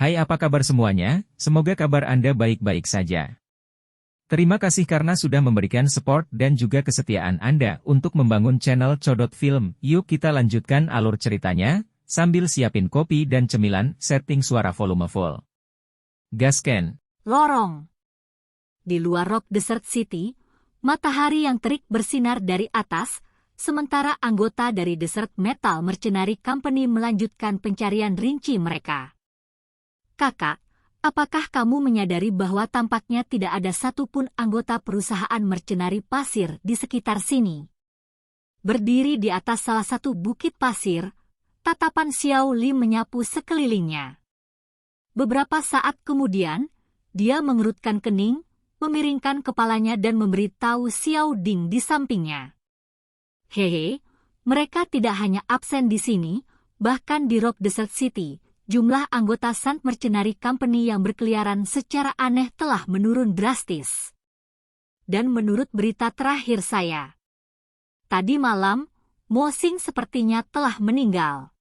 Hai, apa kabar semuanya? Semoga kabar Anda baik-baik saja. Terima kasih karena sudah memberikan support dan juga kesetiaan Anda untuk membangun channel Codot Film. Yuk kita lanjutkan alur ceritanya, sambil siapin kopi dan cemilan, setting suara volume full. Gasken. Lorong. Di luar Rock Desert City, matahari yang terik bersinar dari atas, sementara anggota dari Desert Metal Mercenary Company melanjutkan pencarian rinci mereka. Kakak, apakah kamu menyadari bahwa tampaknya tidak ada satupun anggota perusahaan mercenari pasir di sekitar sini? Berdiri di atas salah satu bukit pasir, tatapan Xiao Li menyapu sekelilingnya. Beberapa saat kemudian, dia mengerutkan kening, memiringkan kepalanya dan memberitahu Xiao Ding di sampingnya. Hehe, mereka tidak hanya absen di sini, bahkan di Rock Desert City, jumlah anggota Sun Mercenary Company yang berkeliaran secara aneh telah menurun drastis. Dan menurut berita terakhir saya, tadi malam, Mo Xing sepertinya telah meninggal.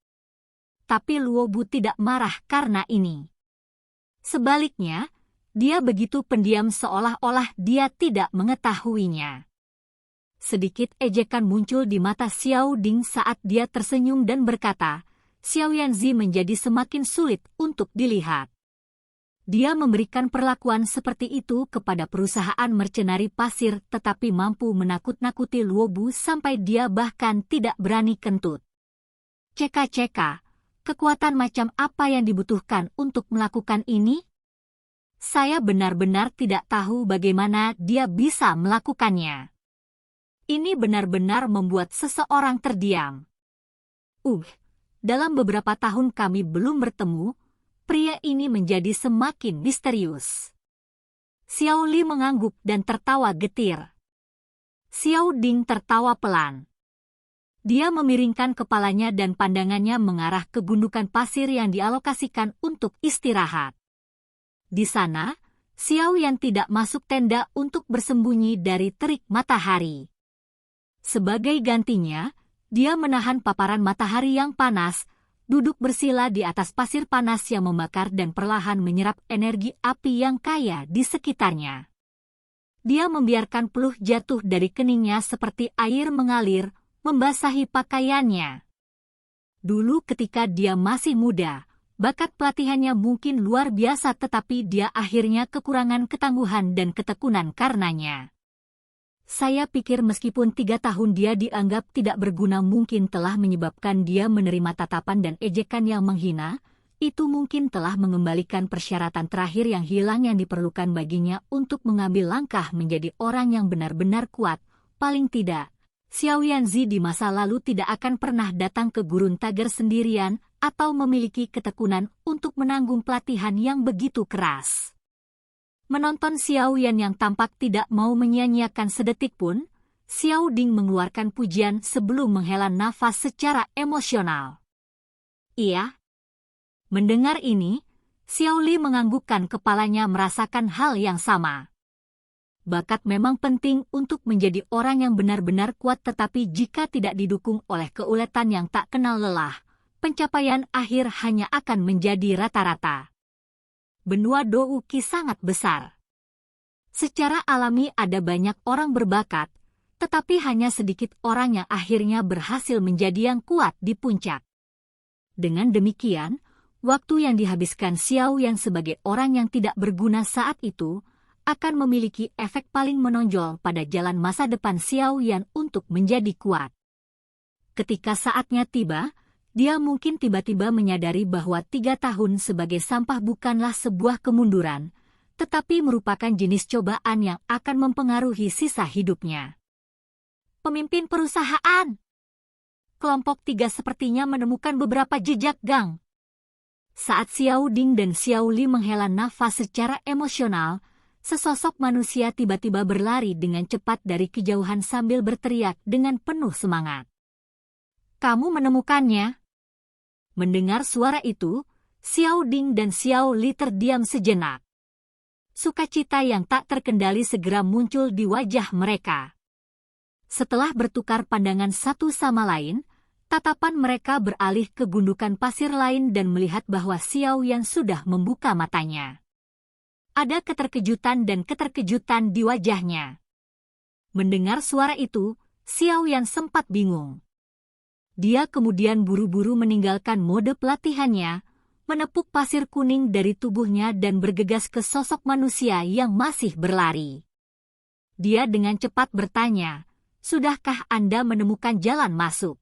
Tapi Luo Bu tidak marah karena ini. Sebaliknya, dia begitu pendiam seolah-olah dia tidak mengetahuinya. Sedikit ejekan muncul di mata Xiao Ding saat dia tersenyum dan berkata, Xiao Yanzi menjadi semakin sulit untuk dilihat. Dia memberikan perlakuan seperti itu kepada perusahaan mercenari pasir tetapi mampu menakut-nakuti Luo Bu sampai dia bahkan tidak berani kentut. Ceka-ceka, kekuatan macam apa yang dibutuhkan untuk melakukan ini? Saya benar-benar tidak tahu bagaimana dia bisa melakukannya. Ini benar-benar membuat seseorang terdiam. Dalam beberapa tahun kami belum bertemu, pria ini menjadi semakin misterius. Xiao Li mengangguk dan tertawa getir. Xiao Ding tertawa pelan. Dia memiringkan kepalanya dan pandangannya mengarah ke gundukan pasir yang dialokasikan untuk istirahat. Di sana, Xiao Yan tidak masuk tenda untuk bersembunyi dari terik matahari. Sebagai gantinya, dia menahan paparan matahari yang panas, duduk bersila di atas pasir panas yang membakar dan perlahan menyerap energi api yang kaya di sekitarnya. Dia membiarkan peluh jatuh dari keningnya seperti air mengalir, membasahi pakaiannya. Dulu ketika dia masih muda, bakat pelatihannya mungkin luar biasa tetapi dia akhirnya kekurangan ketangguhan dan ketekunan karenanya. Saya pikir meskipun 3 tahun dia dianggap tidak berguna mungkin telah menyebabkan dia menerima tatapan dan ejekan yang menghina, itu mungkin telah mengembalikan persyaratan terakhir yang hilang yang diperlukan baginya untuk mengambil langkah menjadi orang yang benar-benar kuat. Paling tidak, Xiao Yanzi di masa lalu tidak akan pernah datang ke gurun Tager sendirian atau memiliki ketekunan untuk menanggung pelatihan yang begitu keras. Menonton Xiao Yan yang tampak tidak mau menyia-nyiakan sedetik pun, Xiao Ding mengeluarkan pujian sebelum menghela nafas secara emosional. Iya. Mendengar ini, Xiao Li menganggukkan kepalanya merasakan hal yang sama. Bakat memang penting untuk menjadi orang yang benar-benar kuat tetapi jika tidak didukung oleh keuletan yang tak kenal lelah, pencapaian akhir hanya akan menjadi rata-rata. Benua Douki sangat besar. Secara alami ada banyak orang berbakat, tetapi hanya sedikit orang yang akhirnya berhasil menjadi yang kuat di puncak. Dengan demikian, waktu yang dihabiskan Xiao Yan sebagai orang yang tidak berguna saat itu, akan memiliki efek paling menonjol pada jalan masa depan Xiao Yan untuk menjadi kuat. Ketika saatnya tiba, dia mungkin tiba-tiba menyadari bahwa 3 tahun sebagai sampah bukanlah sebuah kemunduran, tetapi merupakan jenis cobaan yang akan mempengaruhi sisa hidupnya. Pemimpin perusahaan. Kelompok 3 sepertinya menemukan beberapa jejak gang. Saat Xiao Ding dan Xiao Li menghela nafas secara emosional, sesosok manusia tiba-tiba berlari dengan cepat dari kejauhan sambil berteriak dengan penuh semangat. Kamu menemukannya? Mendengar suara itu, Xiao Ding dan Xiao Li terdiam sejenak. Sukacita yang tak terkendali segera muncul di wajah mereka. Setelah bertukar pandangan satu sama lain, Tatapan mereka beralih ke gundukan pasir lain dan melihat bahwa Xiao Yan sudah membuka matanya. Ada keterkejutan dan keterkejutan di wajahnya. Mendengar suara itu, Xiao Yan sempat bingung. Dia kemudian buru-buru meninggalkan mode pelatihannya, menepuk pasir kuning dari tubuhnya dan bergegas ke sosok manusia yang masih berlari. Dia dengan cepat bertanya, "Sudahkah Anda menemukan jalan masuk?"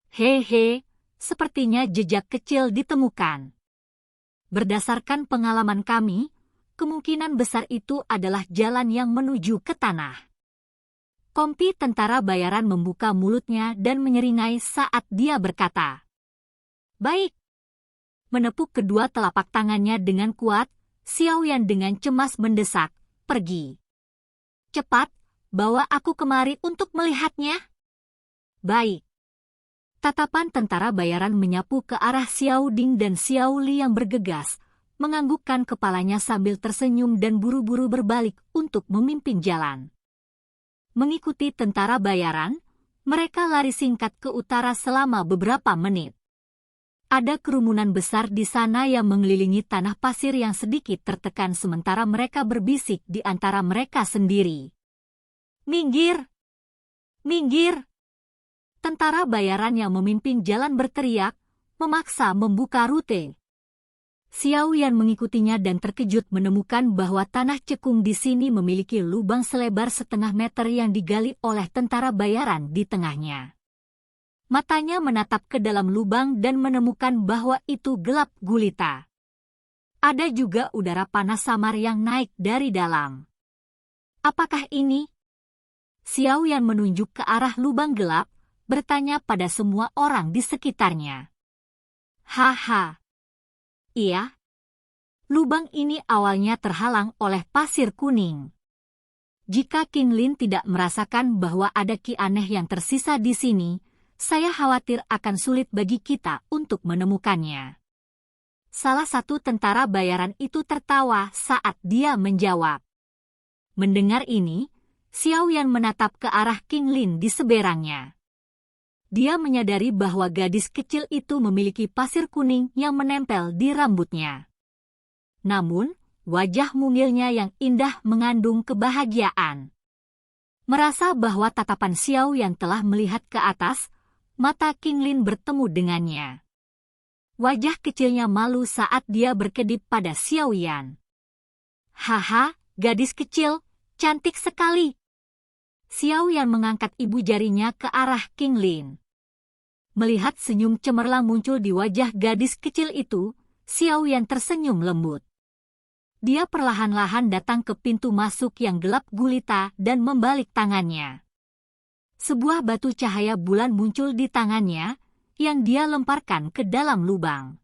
"Hehe, sepertinya jejak kecil ditemukan. Berdasarkan pengalaman kami, kemungkinan besar itu adalah jalan yang menuju ke tanah." Kompi tentara bayaran membuka mulutnya dan menyeringai saat dia berkata, "Baik." Menepuk kedua telapak tangannya dengan kuat, Xiao Yan dengan cemas mendesak, "Pergi. Cepat, bawa aku kemari untuk melihatnya." "Baik." Tatapan tentara bayaran menyapu ke arah Xiao Ding dan Xiao Li yang bergegas, menganggukkan kepalanya sambil tersenyum dan buru-buru berbalik untuk memimpin jalan. Mengikuti tentara bayaran, mereka lari singkat ke utara selama beberapa menit. Ada kerumunan besar di sana yang mengelilingi tanah pasir yang sedikit tertekan sementara mereka berbisik di antara mereka sendiri. "Minggir! Minggir!" Tentara bayaran yang memimpin jalan berteriak, memaksa membuka rute. Xiao Yan mengikutinya dan terkejut menemukan bahwa tanah cekung di sini memiliki lubang selebar setengah meter yang digali oleh tentara bayaran di tengahnya. Matanya menatap ke dalam lubang dan menemukan bahwa itu gelap gulita. Ada juga udara panas samar yang naik dari dalam. "Apakah ini?" Xiao Yan menunjuk ke arah lubang gelap, bertanya pada semua orang di sekitarnya. "Haha. Iya. Lubang ini awalnya terhalang oleh pasir kuning. Jika King Lin tidak merasakan bahwa ada ki aneh yang tersisa di sini, saya khawatir akan sulit bagi kita untuk menemukannya." Salah satu tentara bayaran itu tertawa saat dia menjawab. Mendengar ini, Xiao Yan menatap ke arah King Lin di seberangnya. Dia menyadari bahwa gadis kecil itu memiliki pasir kuning yang menempel di rambutnya. Namun, wajah mungilnya yang indah mengandung kebahagiaan. Merasa bahwa tatapan Xiao yang telah melihat ke atas, mata King Lin bertemu dengannya. Wajah kecilnya malu saat dia berkedip pada Xiao Yan. "Haha, gadis kecil, cantik sekali." Xiao Yan mengangkat ibu jarinya ke arah King Lin. Melihat senyum cemerlang muncul di wajah gadis kecil itu, Xiao Yan tersenyum lembut. Dia perlahan-lahan datang ke pintu masuk yang gelap gulita dan membalik tangannya. Sebuah batu cahaya bulan muncul di tangannya, yang dia lemparkan ke dalam lubang.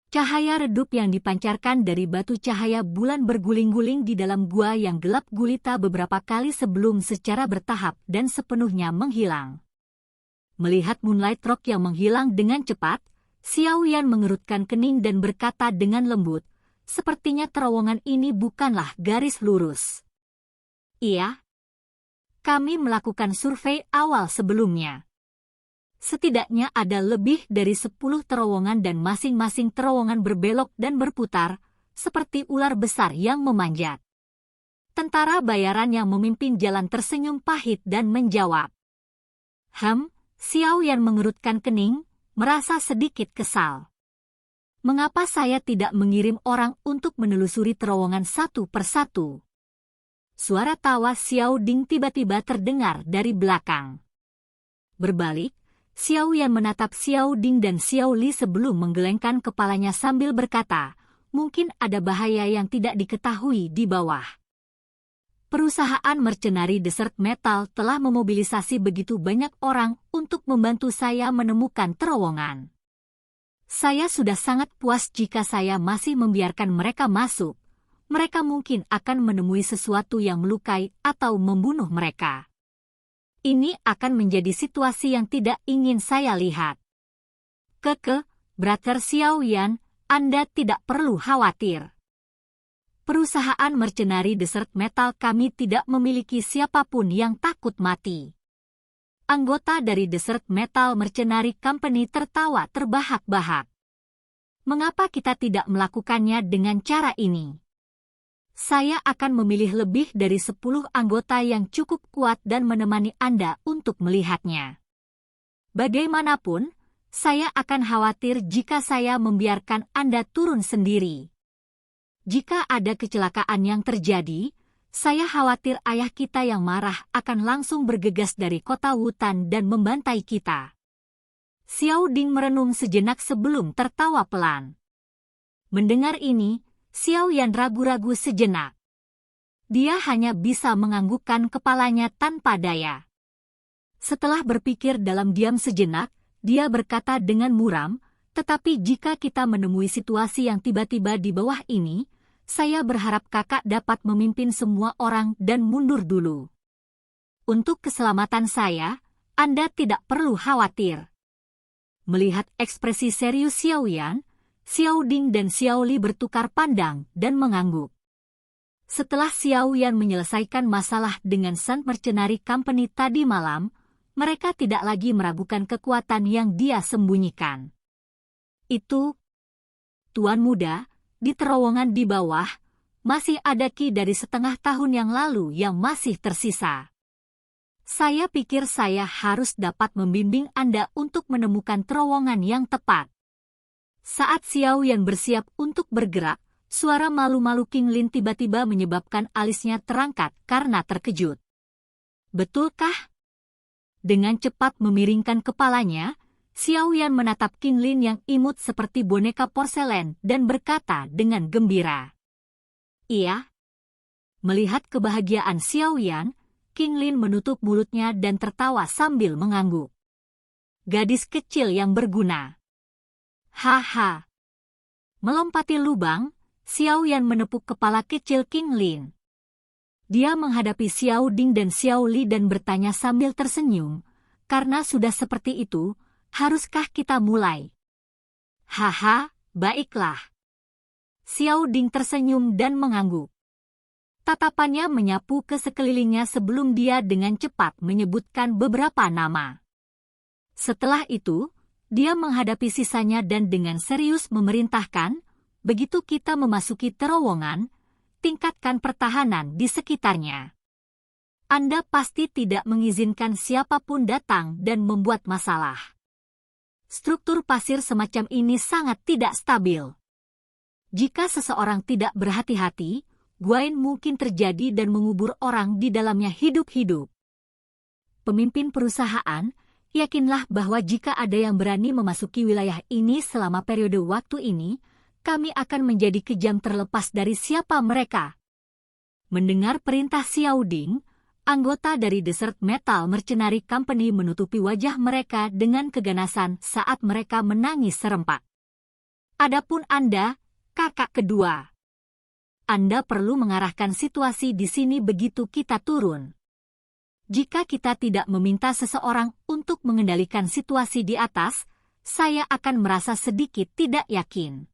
Cahaya redup yang dipancarkan dari batu cahaya bulan berguling-guling di dalam gua yang gelap gulita beberapa kali sebelum secara bertahap dan sepenuhnya menghilang. Melihat Moonlight Rock yang menghilang dengan cepat, Xiao Yan mengerutkan kening dan berkata dengan lembut, "Sepertinya terowongan ini bukanlah garis lurus." "Iya. Kami melakukan survei awal sebelumnya. Setidaknya ada lebih dari 10 terowongan dan masing-masing terowongan berbelok dan berputar, seperti ular besar yang memanjat." Tentara bayaran yang memimpin jalan tersenyum pahit dan menjawab. Xiao Yan mengerutkan kening, merasa sedikit kesal. "Mengapa saya tidak mengirim orang untuk menelusuri terowongan satu persatu?" Suara tawa Xiao Ding tiba-tiba terdengar dari belakang. Berbalik, Xiao Yan menatap Xiao Ding dan Xiao Li sebelum menggelengkan kepalanya sambil berkata, "Mungkin ada bahaya yang tidak diketahui di bawah." Perusahaan mercenari Desert Metal telah memobilisasi begitu banyak orang untuk membantu saya menemukan terowongan. Saya sudah sangat puas jika saya masih membiarkan mereka masuk. Mereka mungkin akan menemui sesuatu yang melukai atau membunuh mereka. Ini akan menjadi situasi yang tidak ingin saya lihat. Brother Xiao Yan, Anda tidak perlu khawatir. Perusahaan mercenari Desert Metal kami tidak memiliki siapapun yang takut mati. anggota dari Desert Metal Mercenary Company tertawa terbahak-bahak. Mengapa kita tidak melakukannya dengan cara ini? Saya akan memilih lebih dari 10 anggota yang cukup kuat dan menemani Anda untuk melihatnya. Bagaimanapun, saya akan khawatir jika saya membiarkan Anda turun sendiri. Jika ada kecelakaan yang terjadi, saya khawatir ayah kita yang marah akan langsung bergegas dari kota Wutan dan membantai kita. Xiao Ding merenung sejenak sebelum tertawa pelan. Mendengar ini, Xiao Yan ragu-ragu sejenak. Dia hanya bisa menganggukkan kepalanya tanpa daya. Setelah berpikir dalam diam sejenak, dia berkata dengan muram, tetapi jika kita menemui situasi yang tiba-tiba di bawah ini, saya berharap kakak dapat memimpin semua orang dan mundur dulu. Untuk keselamatan saya, Anda tidak perlu khawatir. Melihat ekspresi serius Xiao Yan, Xiao Ding dan Xiao Li bertukar pandang dan mengangguk. Setelah Xiao Yan menyelesaikan masalah dengan Sun Mercenary Company tadi malam, mereka tidak lagi meragukan kekuatan yang dia sembunyikan. Itu, Tuan Muda, di terowongan di bawah, masih ada ki dari setengah tahun yang lalu yang masih tersisa. Saya pikir saya harus dapat membimbing Anda untuk menemukan terowongan yang tepat. Saat Xiao Yan bersiap untuk bergerak, suara malu-malu King Lin tiba-tiba menyebabkan alisnya terangkat karena terkejut. Betulkah? Dengan cepat memiringkan kepalanya, Xiao Yan menatap King Lin yang imut seperti boneka porselen dan berkata dengan gembira. Iya. Melihat kebahagiaan Xiao Yan, King Lin menutup mulutnya dan tertawa sambil mengangguk. Gadis kecil yang berguna. Haha. Melompati lubang, Xiao Yan menepuk kepala kecil King Lin. Dia menghadapi Xiao Ding dan Xiao Li dan bertanya sambil tersenyum, karena sudah seperti itu, haruskah kita mulai? Haha, baiklah. Xiao Ding tersenyum dan mengangguk. Tatapannya menyapu ke sekelilingnya sebelum dia dengan cepat menyebutkan beberapa nama. Setelah itu, dia menghadapi sisanya dan dengan serius memerintahkan, begitu kita memasuki terowongan, tingkatkan pertahanan di sekitarnya. Anda pasti tidak mengizinkan siapapun datang dan membuat masalah. Struktur pasir semacam ini sangat tidak stabil. Jika seseorang tidak berhati-hati, guain mungkin terjadi dan mengubur orang di dalamnya hidup-hidup. Pemimpin perusahaan, yakinlah bahwa jika ada yang berani memasuki wilayah ini selama periode waktu ini, kami akan menjadi kejam terlepas dari siapa mereka. Mendengar perintah Xiao Ding, anggota dari Desert Metal Mercenary Company menutupi wajah mereka dengan keganasan saat mereka menangis serempak. Adapun Anda, kakak kedua. Anda perlu mengarahkan situasi di sini begitu kita turun. Jika kita tidak meminta seseorang untuk mengendalikan situasi di atas, saya akan merasa sedikit tidak yakin.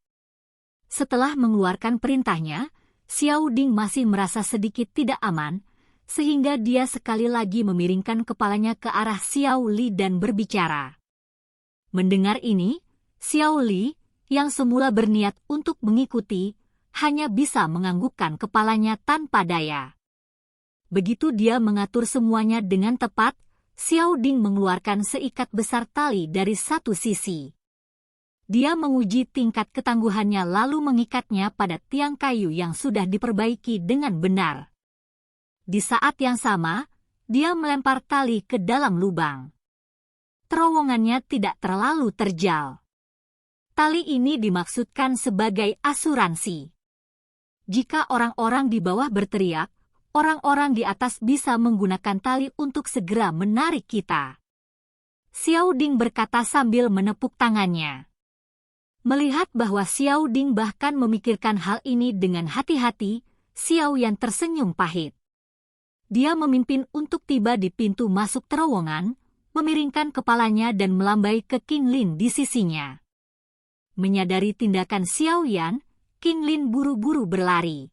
Setelah mengeluarkan perintahnya, Xiao Ding masih merasa sedikit tidak aman, sehingga dia sekali lagi memiringkan kepalanya ke arah Xiao Li dan berbicara. Mendengar ini, Xiao Li, yang semula berniat untuk mengikuti, hanya bisa menganggukkan kepalanya tanpa daya. Begitu dia mengatur semuanya dengan tepat, Xiao Ding mengeluarkan seikat besar tali dari satu sisi. Dia menguji tingkat ketangguhannya lalu mengikatnya pada tiang kayu yang sudah diperbaiki dengan benar. Di saat yang sama, dia melempar tali ke dalam lubang. Terowongannya tidak terlalu terjal. Tali ini dimaksudkan sebagai asuransi. Jika orang-orang di bawah berteriak, orang-orang di atas bisa menggunakan tali untuk segera menarik kita. Xiao Ding berkata sambil menepuk tangannya. Melihat bahwa Xiao Ding bahkan memikirkan hal ini dengan hati-hati, Xiao Yan tersenyum pahit. Dia memimpin untuk tiba di pintu masuk terowongan, memiringkan kepalanya dan melambai ke King Lin di sisinya. Menyadari tindakan Xiao Yan, King Lin buru-buru berlari.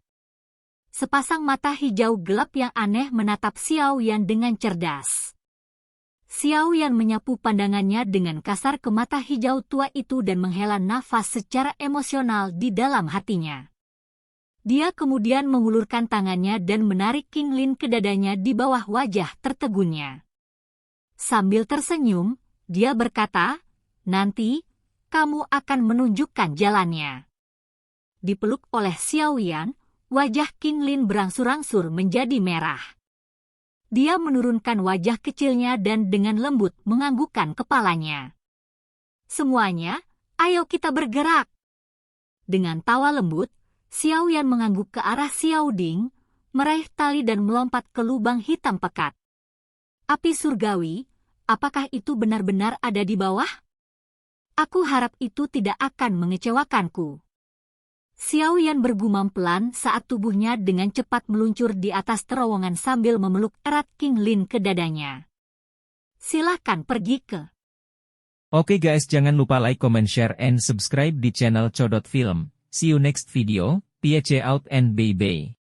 Sepasang mata hijau gelap yang aneh menatap Xiao Yan dengan cerdas. Xiao Yan menyapu pandangannya dengan kasar ke mata hijau tua itu dan menghela nafas secara emosional di dalam hatinya. Dia kemudian mengulurkan tangannya dan menarik King Lin ke dadanya di bawah wajah tertegunnya. Sambil tersenyum, dia berkata, "Nanti, kamu akan menunjukkan jalannya." Dipeluk oleh Xiao Yan, wajah King Lin berangsur-angsur menjadi merah. Dia menurunkan wajah kecilnya dan dengan lembut menganggukkan kepalanya. "Semuanya, ayo kita bergerak." Dengan tawa lembut, Xiao Yan mengangguk ke arah Xiao Ding, meraih tali dan melompat ke lubang hitam pekat. Api surgawi, apakah itu benar-benar ada di bawah? Aku harap itu tidak akan mengecewakanku. Xiao Yan bergumam pelan saat tubuhnya dengan cepat meluncur di atas terowongan sambil memeluk erat King Lin ke dadanya. "Silakan pergi ke..." Oke guys, jangan lupa like, comment, share, and subscribe di channel Codot Film. See you next video, peace out and bye-bye.